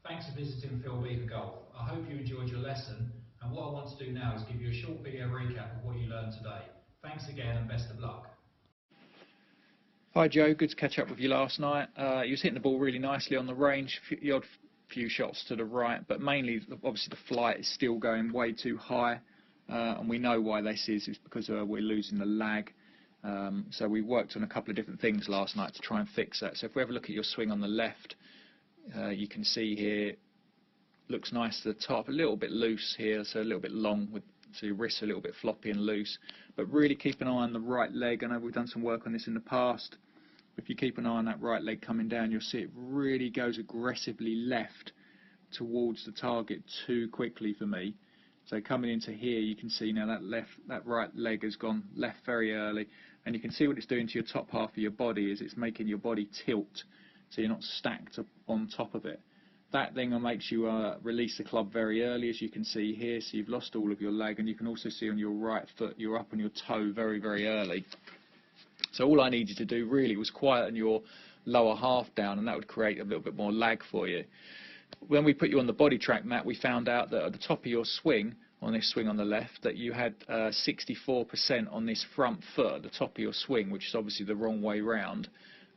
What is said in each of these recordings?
Thanks for visiting Beever Golf. I hope you enjoyed your lesson, and what I want to do now is give you a short video recap of what you learned today. Thanks again and best of luck. Hi Joe, good to catch up with you last night. You was hitting the ball really nicely on the range, the odd few shots to the right, but mainly obviously the flight is still going way too high, and we know why this is. It's because we're losing the lag. So we worked on a couple of different things last night to try and fix that. So if we have a look at your swing on the left, you can see here, looks nice to the top, a little bit loose here, so a little bit long, so your wrists are a little bit floppy and loose. But really keep an eye on the right leg. I know we've done some work on this in the past. If you keep an eye on that right leg coming down, you'll see it really goes aggressively left towards the target too quickly for me. So coming into here, you can see now that right leg has gone left very early, and you can see what it's doing to your top half of your body is it's making your body tilt, so you're not stacked up on top of it. That then makes you release the club very early, as you can see here, so you've lost all of your lag, and you can also see on your right foot you're up on your toe very, very early. So all I needed to do really was quieten your lower half down, and that would create a little bit more lag for you. When we put you on the BodiTrak mat, we found out that at the top of your swing, on this swing on the left, that you had 64% on this front foot at the top of your swing, which is obviously the wrong way round.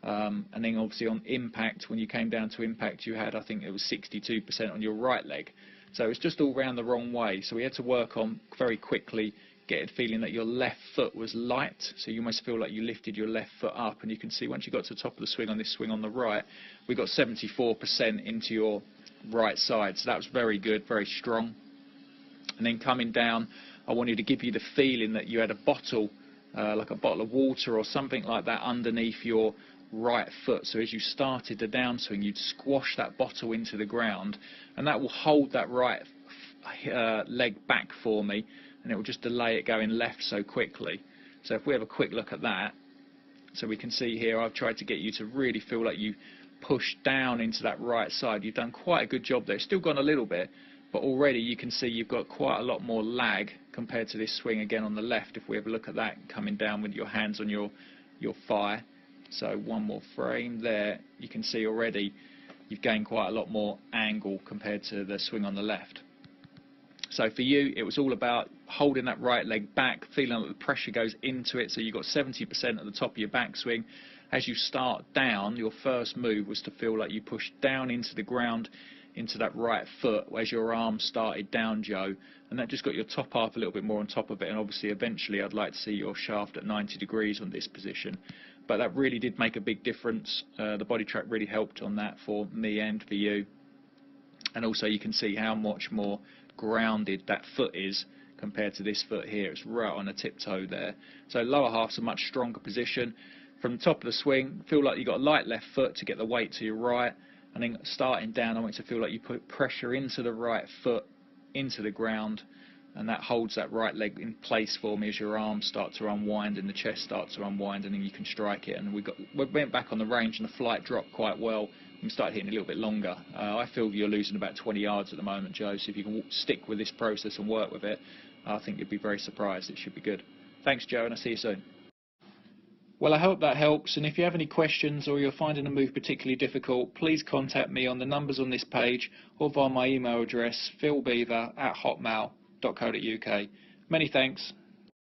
And then obviously on impact, when you came down to impact, you had, I think it was 62% on your right leg. So it's just all round the wrong way. So we had to work on very quickly getting feeling that your left foot was light, so you almost feel like you lifted your left foot up, and you can see once you got to the top of the swing on this swing on the right, we got 74% into your right side, so that was very good, very strong. And then coming down, I wanted to give you the feeling that you had a bottle, like a bottle of water or something like that underneath your right foot, so as you started the downswing you'd squash that bottle into the ground, and that will hold that right leg back for me, and it will just delay it going left so quickly. So if we have a quick look at that, so we can see here I've tried to get you to really feel like you push down into that right side. You've done quite a good job there. It's still gone a little bit, but already you can see you've got quite a lot more lag compared to this swing again on the left. If we have a look at that, coming down with your hands on your thigh. So one more frame there, you can see already you've gained quite a lot more angle compared to the swing on the left. So for you, it was all about holding that right leg back, feeling that the pressure goes into it, so you've got 70% at the top of your backswing. As you start down, your first move was to feel like you pushed down into the ground, into that right foot, as your arm started down, Joe, and that just got your top half a little bit more on top of it, and obviously eventually I'd like to see your shaft at 90 degrees on this position. But that really did make a big difference. The BodiTrak really helped on that for me and for you. And also you can see how much more grounded that foot is compared to this foot here. It's right on a tiptoe there. So lower half's a much stronger position. From the top of the swing, feel like you've got a light left foot to get the weight to your right, and then starting down I want you to feel like you put pressure into the right foot, into the ground, and that holds that right leg in place for me as your arms start to unwind and the chest starts to unwind, and then you can strike it. And we went back on the range and the flight dropped quite well and started hitting a little bit longer. I feel you're losing about 20 yards at the moment, Joe, so if you can stick with this process and work with it, I think you'd be very surprised. It should be good. Thanks, Joe, and I'll see you soon. Well, I hope that helps, and if you have any questions or you're finding the move particularly difficult, please contact me on the numbers on this page or via my email address philbeaver@hotmail.co.uk. Many thanks.